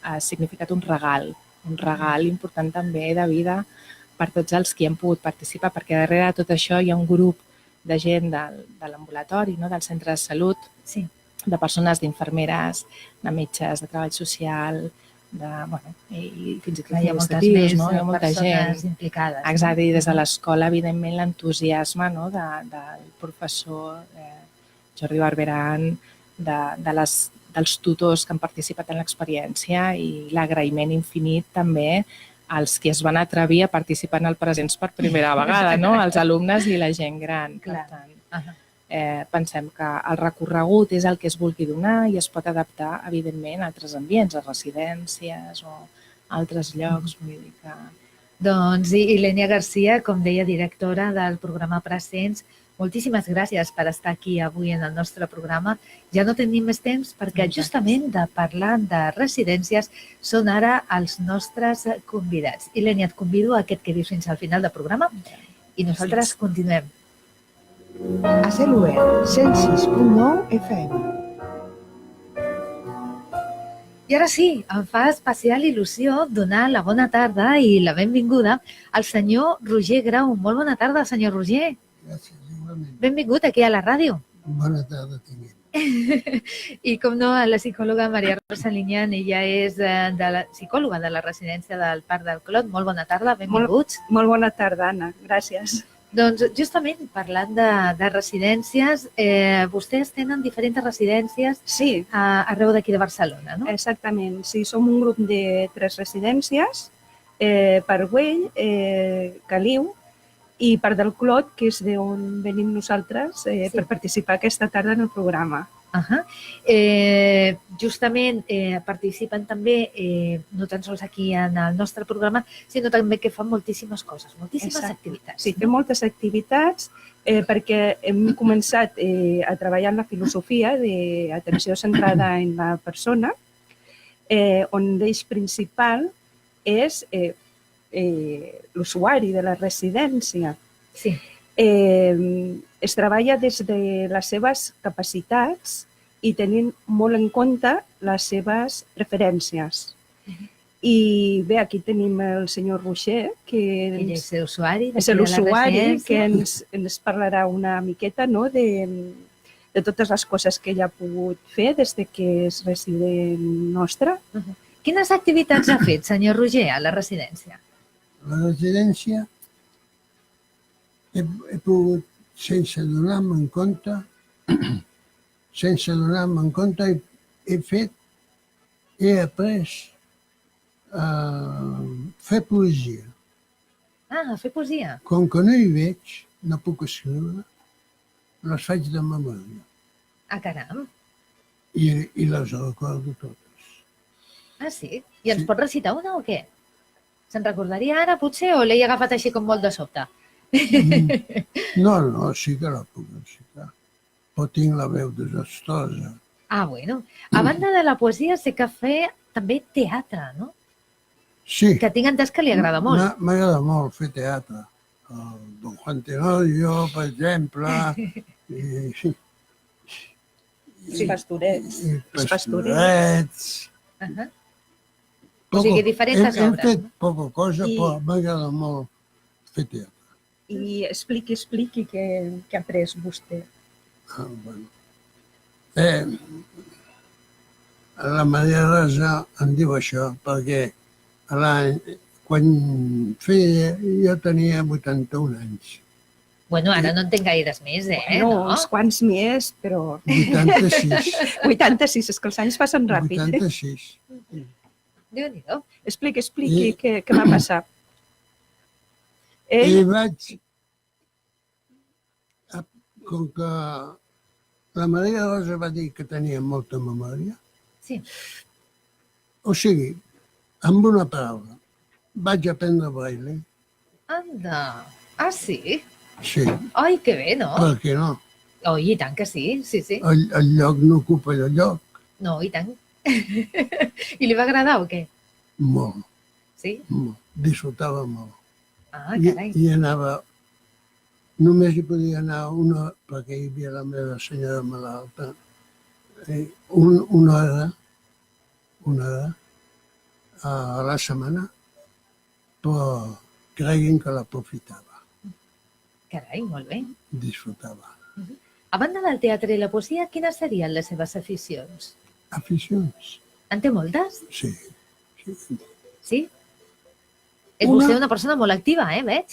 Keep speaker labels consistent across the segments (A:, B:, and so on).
A: ha significat un regal important també de vida per tots els que hi han pogut participar, perquè darrere de tot això hi ha un grup de gent de l'ambulatori, no? Del centre de salut,
B: Sí.
A: de persones, d'infermeres, de metges, de treball social, i fins i tot
B: Hi ha moltes
A: administratius,
B: més
A: no? Hi ha molta
B: persones
A: gent
B: implicades.
A: Exacte, i des de l'escola, evidentment, l'entusiasme, no? Del professor Jordi Barberan, dels tutors que han participat en l'experiència i l'agraïment infinit també als que es van atrevir a participar en el Presents per primera vegada, no? Els alumnes i la gent gran. Per tant, pensem que el recorregut és el que es vulgui donar i es pot adaptar, evidentment, a altres ambients, a residències o altres llocs. Vull dir que...
B: Doncs, Ilenia Garcia, com deia, directora del programa Presents, moltíssimes gràcies per estar aquí avui en el nostre programa. Ja no tenim més temps perquè justament de parlar de residències són ara els nostres convidats. Ilenia, et convido a que et quedis fins al final del programa i nosaltres continuem.
C: A Celuer, 106.9 FM.
B: I ara sí, em fa especial il·lusió donar la bona tarda i la benvinguda al senyor Roger Grau. Molt bona tarda, senyor Roger.
D: Gràcies, igualment.
B: Benvingut aquí a la ràdio.
D: Bona tarda, tinguem.
B: I com no, la psicòloga Maria Rosa Linyan, ella és psicòloga de la residència del Parc del Clot. Molt bona tarda, benvinguts.
E: Molt bona tarda, Anna. Gràcies.
B: Doncs justament parlant de residències, vostès tenen diferents residències arreu d'aquí de Barcelona, no?
E: Exactament, sí, som un grup de 3 residències, Parc-Güell, Caliu i Parc del Clot, que és d'on venim nosaltres per participar aquesta tarda en el programa.
B: Justament participen també, no tan sols aquí en el nostre programa, sinó també que fan moltíssimes coses, moltíssimes activitats.
E: Sí, fem moltes activitats perquè hem començat a treballar en la filosofia d'atenció centrada en la persona, on l'eix principal és l'usuari de la residència.
B: Sí.
E: Es treballa des de les seves capacitats i tenint molt en compte les seves preferències. I bé, aquí tenim el senyor Roger, que
B: és l'usuari
E: que ens parlarà una miqueta de totes les coses que ella ha pogut fer des que és resident nostre.
B: Quines activitats ha fet, senyor Roger, a la residència?
D: A la residència he pogut, sense donar-me en compte, he après a fer poesia.
B: Ah, fer poesia.
D: Com que no hi veig, no puc escriure, les faig de memòria.
B: Ah, caram.
D: I les recordo totes.
B: Ah, sí? I ens pot recitar una o què? Se'n recordaria ara, potser, o l'he agafat així com molt de sobte?
D: No, sí que la puc recitar. Però tinc la veu desastrosa.
B: Ah, bueno. A banda de la poesia, sé que fer també teatre, no?
D: Sí.
B: Que tinc entès que li agrada molt.
D: M'agrada molt fer teatre. El Don Juan Tenorio, per exemple.
E: Sí, pastorets.
D: Els pastorets.
B: O sigui, diferents obres.
D: Hem fet poca cosa, però m'agrada molt fer teatre.
E: I expliqui què ha après vostè.
D: La Maria Rosa em diu això, perquè quan feia jo tenia 81 anys.
B: Bueno, ara no en tenc gaires més,
E: No, uns quants més, però...
D: 86.
E: 86, és que els anys passen ràpid.
D: 86.
B: Déu-n'hi-do.
E: Expliqui què va passar.
D: I vaig... Com que la Maria Rosa va dir que tenia molta memòria, o sigui, amb una paraula, vaig aprendre braille.
B: Anda! Ah, sí?
D: Sí.
B: Ai, que bé, no?
D: Per què no?
B: Oh, i tant que sí, sí.
D: El lloc no ocupa el lloc.
B: No, i tant. I li va agradar o què?
D: Molt.
B: Sí?
D: Molt. Disfrutava molt.
B: Ah, carai.
D: I anava... Només hi podia anar una, perquè hi havia la meva senyora malalta, una hora, a la setmana, però creguin que l'aprofitava,
B: Carai, molt bé.
D: disfrutava.
B: A banda del teatre i la poesia, quines serien les seves aficions?
D: Aficions,
B: En té moltes?
D: sí.
B: Sí? És
D: Una-
B: vostè una persona molt activa, veig?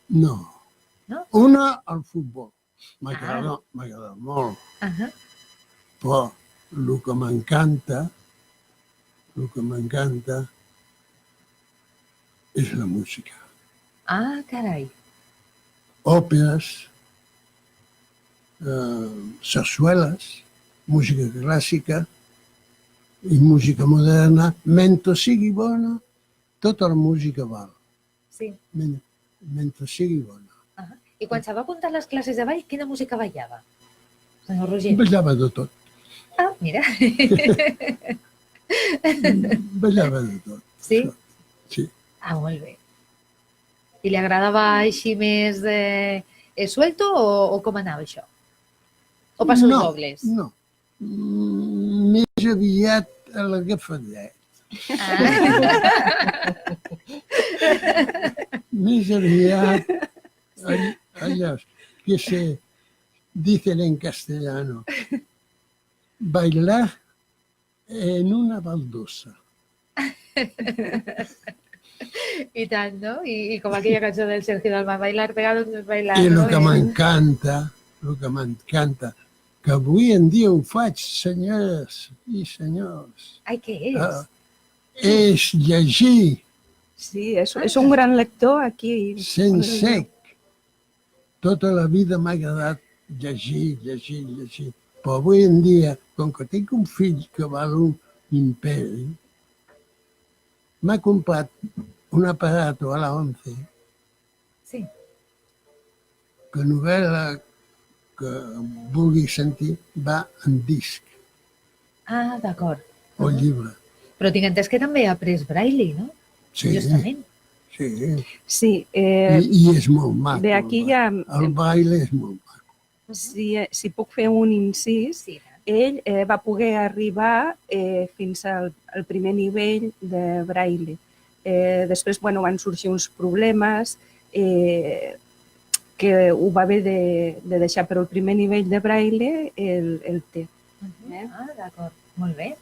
D: No.
B: No?
D: Una, al futbol. M'agrada molt, però el que m'encanta és la música.
B: Ah, carai.
D: Òperes, sarsueles, música clàssica i música moderna. Mentre sigui bona, tota la música val.
B: Sí.
D: Mentre sigui bona.
B: I quan se va apuntar a les classes de ball, quina música ballava? Senyor Roger.
D: Ballava de tot.
B: Ah, mira.
D: Ballava de tot.
B: Sí?
D: Sí.
B: Ah, molt bé. I li agradava així més suelto o com anava això? O passos dobles?
D: No. Més aviat a l'agafadet. Més aviat allò que se dicen en castellano. Bailar en una baldosa.
B: I tant, no? I com aquella cançó del Sergio Dalma, bailar pegados no es bailar.
D: I el
B: no?
D: que m'encanta, que avui en dia ho faig, senyores i senyors,
B: Ai, què és?
D: és llegir
E: Sí, és un gran lector aquí.
D: sense. Tota la vida m'ha agradat llegir. Però avui en dia, com que tinc un fill que val un imperi, m'ha comprat un aparato a la 11
B: Sí.
D: que novel·la que vulgui sentir va en disc
B: Ah, d'acord.
D: o llibre.
B: Però tinc entès que també ha après braille, no?
D: Sí,
B: Justament.
D: sí.
E: Sí,
D: I és molt maco.
E: bé, aquí ja,
D: El baile és molt maco.
E: si puc fer un incís,
B: Sí.
E: ell va poder arribar fins al primer nivell de braille. Després van sorgir uns problemes que ho va haver de deixar, però el primer nivell de braille el té.
B: Ah, d'acord. Molt bé.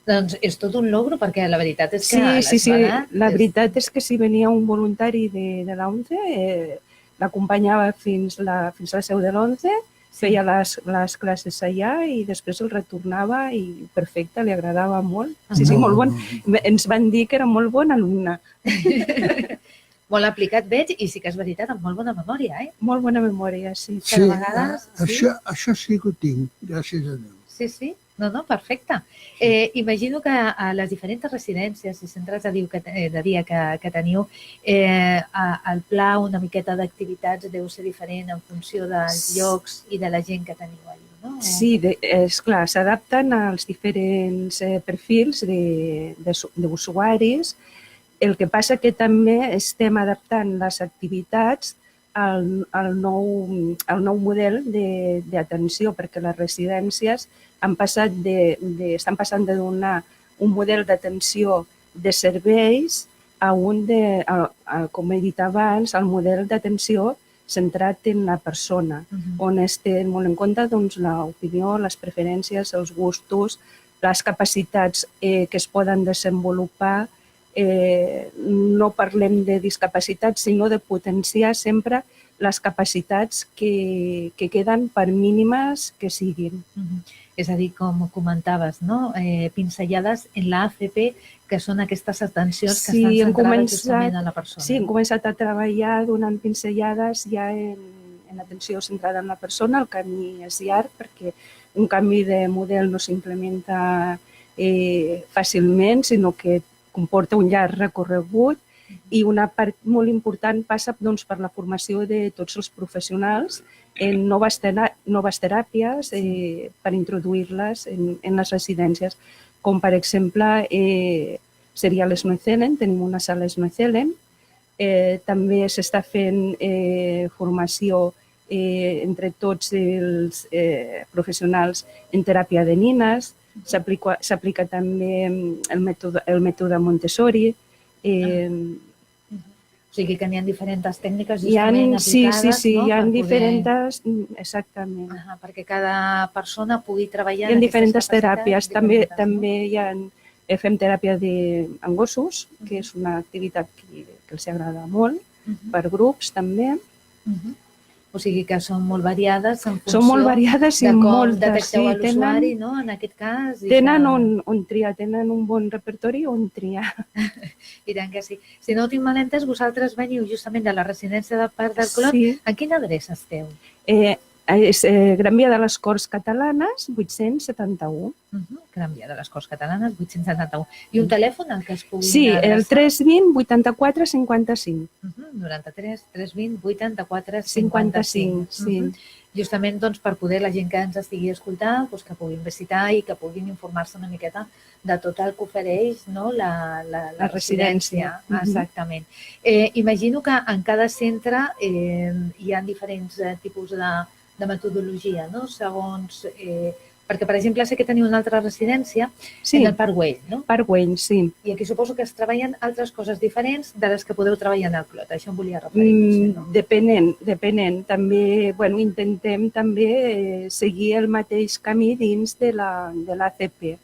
B: Doncs és tot un logro, perquè la veritat és que
E: Sí. La veritat és que si venia un voluntari de la 11, l'acompanyava fins la seu de l'11, feia les classes allà i després el retornava i perfecte, li agradava molt. Sí, molt bon. Ens van dir que era molt bon alumne.
B: Molt aplicat, veig, i sí que és veritat, amb molt bona memòria,
E: Molt bona memòria, sí.
D: Sí,
B: de vegades,
D: això sí que ho tinc, gràcies a Déu.
B: Sí. No, perfecte. Imagino que a les diferents residències i centres de dia que teniu, el pla una miqueta d'activitats deu ser diferent en funció dels llocs i de la gent que teniu allà, no?
E: Sí, és clar, s'adapten als diferents perfils d'usuaris. El que passa que també estem adaptant les activitats al nou model d'atenció, perquè les residències estan passant de donar un model d'atenció de serveis a com he dit abans, el model d'atenció centrat en la persona, on es té molt en compte l'opinió, les preferències, els gustos, les capacitats que es poden desenvolupar. No parlem de discapacitats, sinó de potenciar sempre les capacitats que queden, per mínimes que siguin.
B: És a dir, com comentaves, no? Pinzellades en l'ACP, que són aquestes atencions que estan centrades justament a la persona.
E: Sí, hem començat a treballar donant pinzellades ja en l'atenció centrada en la persona. El camí és llarg perquè un canvi de model no s'implementa fàcilment, sinó que comporta un llarg recorregut i una part molt important passa per la formació de tots els professionals en noves teràpies per introduir-les en les residències, com per exemple seria l'Snoezelen, tenim una sala Snoezelen, també s'està fent formació entre tots els professionals en teràpia de nines, s'aplica també el mètode Montessori,
B: O sigui que n'hi ha diferents tècniques
E: Hi ha,
B: justament
E: sí,
B: aplicades,
E: sí,
B: no?
E: hi ha
B: Per poder-
E: diferents, exactament.
B: perquè cada persona pugui treballar
E: Hi ha
B: en
E: diferents
B: aquestes capacitats
E: teràpies.
B: diferents,
E: També fem teràpia amb gossos, que és una activitat que els agrada molt, per grups també.
B: O sigui que són molt variades en funció
E: Són molt variades i
B: de com
E: moltes.
B: detecteu
E: Sí,
B: l'usuari, no? En aquest cas.
E: tenen on triar, tenen un bon repertori on triar.
B: I tant que sí. Si no ho tinc mal entès, vosaltres veniu justament de la residència de Parc del Clot.
E: Sí.
B: En quina adreça esteu?
E: És Gran Via de les Corts Catalanes, 871.
B: Gran Via de les Corts Catalanes, 871. I un telèfon al que es pugui
E: Sí, el
B: adreçar?
E: 320 84 55.
B: 93 320 84
E: 55,
B: 55.
E: sí.
B: Justament doncs, per poder la gent que ens estigui escoltant, doncs, que puguin visitar i que puguin informar-se una miqueta de tot el que ofereix, no? la residència. Exactament. Imagino que en cada centre hi ha diferents tipus de metodologia, no? Segons... perquè, per exemple, sé que teniu una altra residència
E: Sí,
B: en el Parc Güell, no?
E: Parc Güell, sí.
B: I aquí suposo que es treballen altres coses diferents de les que podeu treballar en el Clot. Això em volia referir. No?
E: Depenent. També, intentem també seguir el mateix camí dins de l'ACP.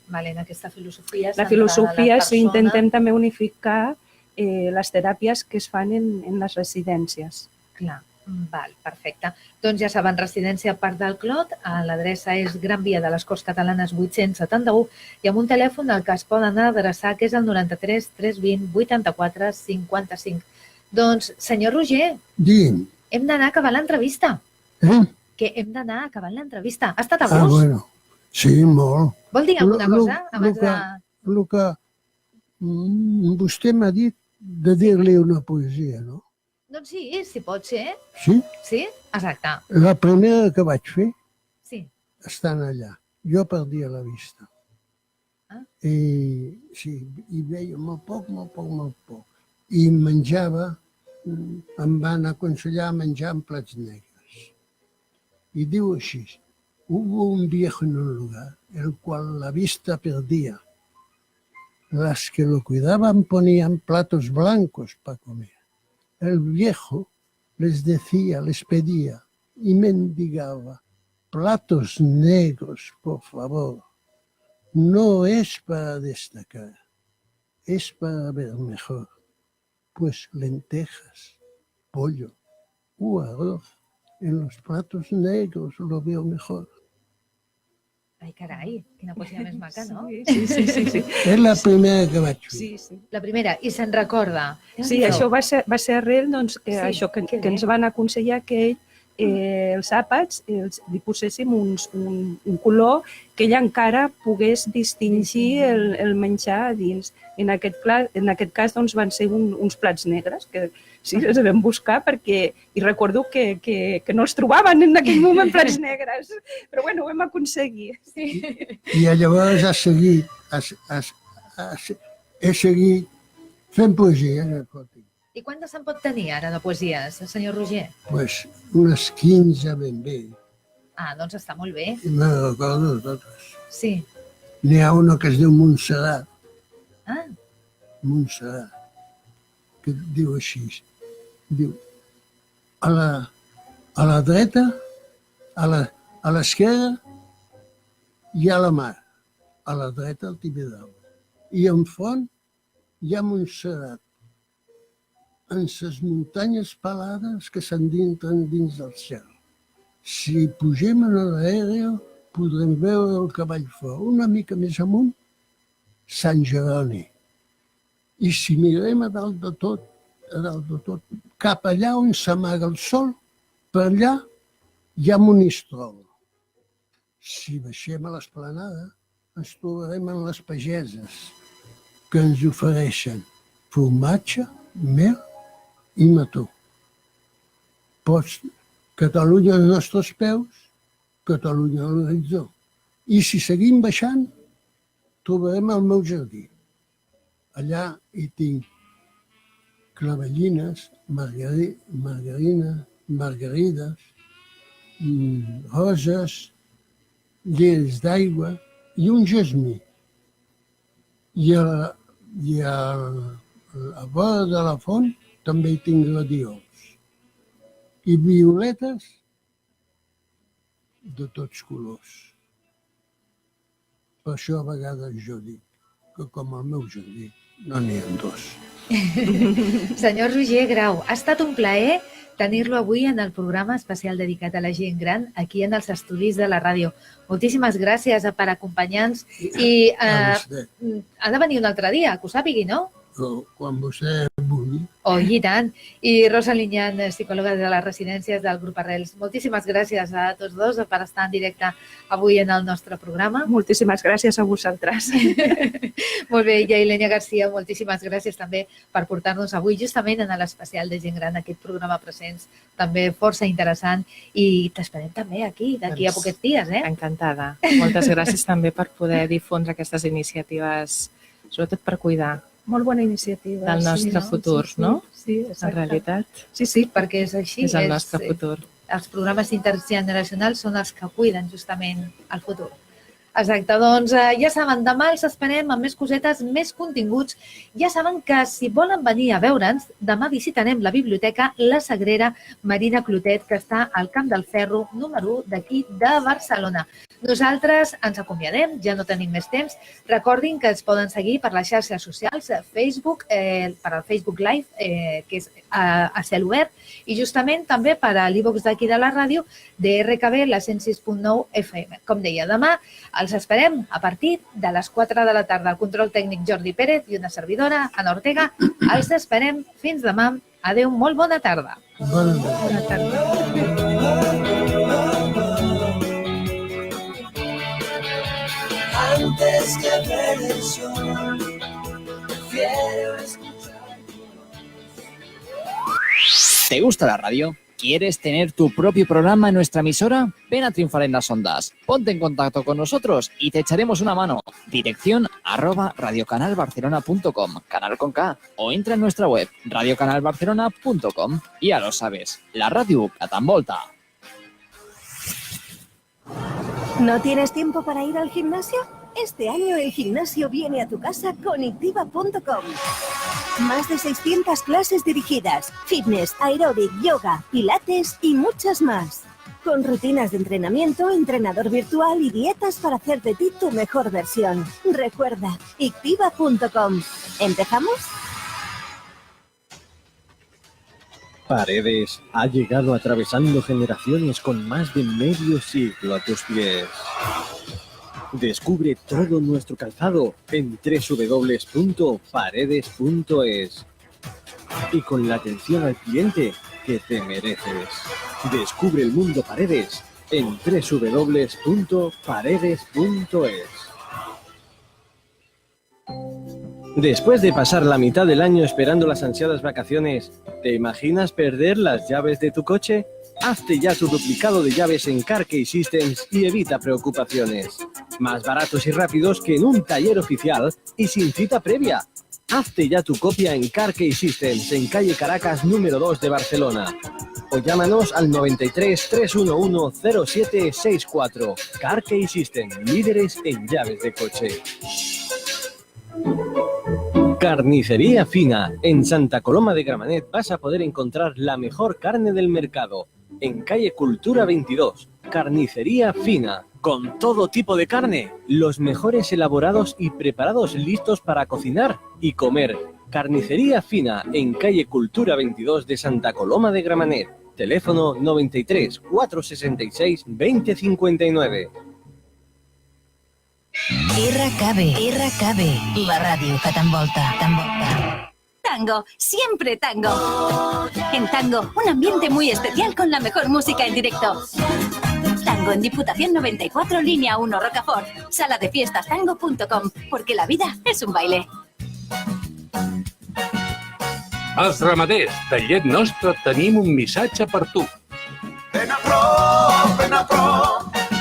B: Vale, en aquesta filosofia
E: La filosofia és intentem també unificar les teràpies que es fan en les residències.
B: Clar, val, perfecte. Doncs ja saben, residència Parc del Clot, l'adreça és Gran Via de les Corts Catalanes 871 i amb un telèfon al que es poden adreçar, que és el 93 320 84 55. Doncs, senyor Roger,
D: Digui'm.
B: hem d'anar acabant l'entrevista. Que hem d'anar acabant l'entrevista. Ha estat a gust?
D: Bueno. Sí, molt.
B: Vol dir alguna cosa abans de...
D: El que vostè m'ha dit de dir-li una poesia, no?
B: Doncs sí, si pot ser.
D: Sí?
B: Sí? Exacte.
D: La primera que vaig fer,
B: Sí.
D: estant allà, jo perdia la vista. I veia molt poc. I menjava, em van aconsellar menjar en plats negres. Y digo así: hubo un viejo en un lugar, el cual la vista perdía. Las que lo cuidaban ponían platos blancos para comer. El viejo les decía, les pedía y mendigaba: platos negros, por favor. No es para destacar, es para ver mejor. Pues lentejas, pollo o arroz, en los platos negros lo veo mejor.
B: Ai, carai, quina poesia més maca, no?
E: Sí.
D: És la primera que vaig fer.
E: Sí.
B: La primera, i se'n recorda.
E: Sí, això va ser arrel que
B: que
E: ens van aconsellar que els àpats li poséssim un color que ella encara pogués distingir el menjar a dins. En aquest cas doncs, van ser uns plats negres, que sí, els vam buscar perquè... I recordo que no els trobaven en aquell moment plats negres, però bueno, ho vam aconseguir. Sí.
D: I llavors he seguit fent poesia.
B: I quantes se'n pot tenir ara de poesies, senyor Roger?
D: Pues unes 15 ben bé.
B: Doncs està molt bé.
D: I me recordo totes.
B: Sí.
D: N'hi ha una que es diu Montserrat. Montserrat, que diu així. Diu: a la dreta, a l'esquerra hi ha la mar. A la dreta el Tibidabo. I enfront hi ha Montserrat, en les muntanyes pelades que s'endintren dins del cel. Si pugem a l'aèrea, podrem veure el cavall fort. Una mica més amunt, Sant Jeroni. I si mirem a dalt de tot, cap allà on s'amaga el sol, per allà hi ha Monistrol. Si baixem a l'esplanada, ens trobarem en les pageses, que ens ofereixen formatge, mel i mató. Catalunya als nostres peus, Catalunya a l'horitzó. I si seguim baixant, trobarem el meu jardí. Allà hi tinc clavellines, margarides, roses, llers d'aigua i un jasmí. I I a la vora de la font també hi tinc gladiols. I violetes de tots colors. Per això a vegades jo dic que com el meu jardí no n'hi ha dos.
B: Senyor Roger Grau, ha estat un plaer tenir-lo avui en el programa especial dedicat a la gent gran aquí en els estudis de la ràdio. Moltíssimes gràcies per acompanyar-nos i
D: A vostè,
B: ha de venir un altre dia, que ho sàpigui, no?
D: quan vostè vulgui.
B: Oh, i tant. I Rosa Linyan, psicòloga de les residències del grup Arrels. Moltíssimes gràcies a tots dos per estar en directe avui en el nostre programa.
E: Moltíssimes gràcies a vosaltres.
B: Molt bé, i a Ilenia Garcia, moltíssimes gràcies també per portar-nos avui justament en l'especial de gent gran, aquest programa Presents, també força interessant, i t'esperem també aquí, d'aquí a poquets dies, eh?
A: Encantada. Moltes gràcies també per poder difondre aquestes iniciatives, sobretot per cuidar
E: Molt bona iniciativa.
A: del nostre futur, no?
E: Sí,
A: En
E: exacte.
A: realitat,
B: Sí, perquè és així.
A: és el nostre futur.
B: Els programes intergeneracionals són els que cuiden justament el futur. Exacte, doncs ja saben, demà els esperem amb més cosetes, més continguts. Ja saben que si volen venir a veure'ns, demà visitarem la biblioteca La Sagrera Marina Clotet, que està al Camp del Ferro, número 1 d'aquí de Barcelona. Nosaltres ens acomiadem, ja no tenim més temps. Recordin que ens poden seguir per les xarxes socials, Facebook, per al Facebook Live, que és a cel obert, i justament també per a l'e-box d'aquí de la ràdio, de RKB, la 106.9 FM. Com deia, demà els esperem a partir de les 4 de la tarda. El control tècnic Jordi Pérez i una servidora, Ana Ortega. Els esperem fins demà. Adéu, molt bona tarda.
D: Bona tarda.
F: Antes que ver el sol, prefiero escuchar.
G: ¿Te gusta la radio? ¿Quieres tener tu propio programa en nuestra emisora? Ven a triunfar en las ondas. Ponte en contacto con nosotros y te echaremos una mano. Dirección @radiocanalbarcelona.com, canal con K, o entra en nuestra web radiocanalbarcelona.com. Y ya lo sabes, la radio que t'envolta.
H: ¿No tienes tiempo para ir al gimnasio? Este año el gimnasio viene a tu casa con ictiva.com. Más de 600 clases dirigidas, fitness, aeróbic, yoga, pilates y muchas más. Con rutinas de entrenamiento, entrenador virtual y dietas para hacer de ti tu mejor versión. Recuerda, ictiva.com. ¿Empezamos?
I: Paredes ha llegado atravesando generaciones con más de medio siglo a tus pies. Descubre todo nuestro calzado en www.paredes.es y con la atención al cliente que te mereces. Descubre el mundo Paredes en www.paredes.es. Después de pasar la mitad del año esperando las ansiadas vacaciones, ¿te imaginas perder las llaves de tu coche? Hazte ya tu duplicado de llaves en Car-Key Systems y evita preocupaciones. Más baratos y rápidos que en un taller oficial y sin cita previa. Hazte ya tu copia en Car-Key Systems en calle Caracas número 2 de Barcelona. O llámanos al 93 311 0764. Car-Key Systems, líderes en llaves de coche. Carnicería Fina. En Santa Coloma de Gramenet vas a poder encontrar la mejor carne del mercado. En calle Cultura 22. Carnicería Fina. Con todo tipo de carne. Los mejores elaborados y preparados listos para cocinar y comer. Carnicería Fina. En calle Cultura 22 de Santa Coloma de Gramenet. Teléfono 93 466 2059.
J: RKB, la ràdio que t'envolta.
H: Tango, siempre tango. En Tango, un ambiente muy especial con la mejor música en directo. Tango en Diputación 94, línea 1, Rocafort. Sala de fiestas tango.com, porque la vida es un baile.
K: Els ramaders de llet nostra tenim un missatge per tu.
F: Ben a prop,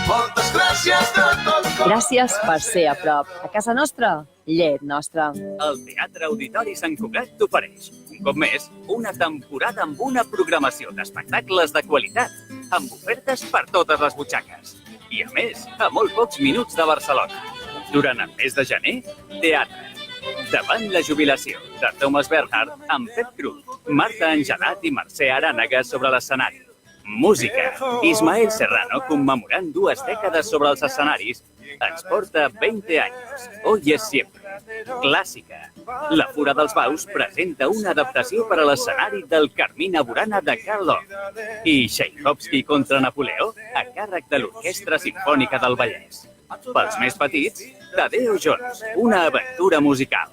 F: moltes gràcies de tot cor.
L: Gràcies per ser a prop. A casa nostra, llet nostra.
M: El Teatre Auditori Sant Cugat t'ofereix, un cop més, una temporada amb una programació d'espectacles de qualitat, amb ofertes per totes les butxaques. I, a més, a molt pocs minuts de Barcelona. Durant el mes de gener, teatre, Davant la jubilació de Thomas Bernhard amb Pep Cruz, Marta Angelat i Mercè Arànega sobre l'escenari. Música. Ismael Serrano, commemorant 2 dècades sobre els escenaris, ens porta 20 anys. Hoy es siempre. Clàssica. La Fura dels Baus presenta una adaptació per a l'escenari del Carmina Burana de Karl Orff i Tchaikovsky contra Napoleó a càrrec de l'Orquestra Simfònica del Vallès. Pels més petits, Tadeo Jones, una aventura musical.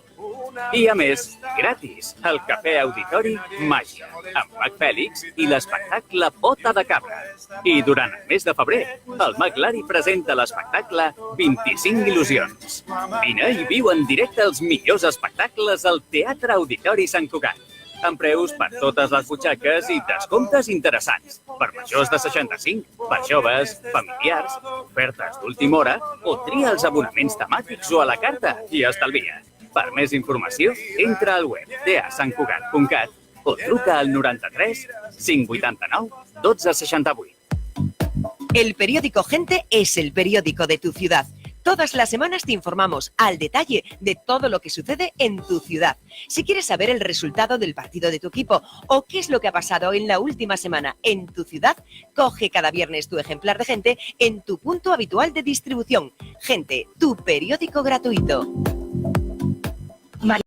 M: I a més, gratis, el Cafè Auditori Màgia, amb Mag Fèlix i l'espectacle Pota de Cabra. I durant el mes de febrer, el Mag Lari presenta l'espectacle 25 il·lusions. Vine i viu en directe els millors espectacles al Teatre Auditori Sant Cugat, amb preus per totes les butxaques i descomptes interessants, per majors de 65, per joves, familiars, ofertes d'última hora o tria els abonaments temàtics o a la carta i estalvia. Per més informació, entra al web teasantcugat.cat o truca al 93 589 1268.
N: El periódico Gente es el periódico de tu ciudad. Todas las semanas te informamos al detalle de todo lo que sucede en tu ciudad. Si quieres saber el resultado del partido de tu equipo o qué es lo que ha pasado en la última semana en tu ciudad, coge cada viernes tu ejemplar de Gente en tu punto habitual de distribución. Gente, tu periódico gratuito.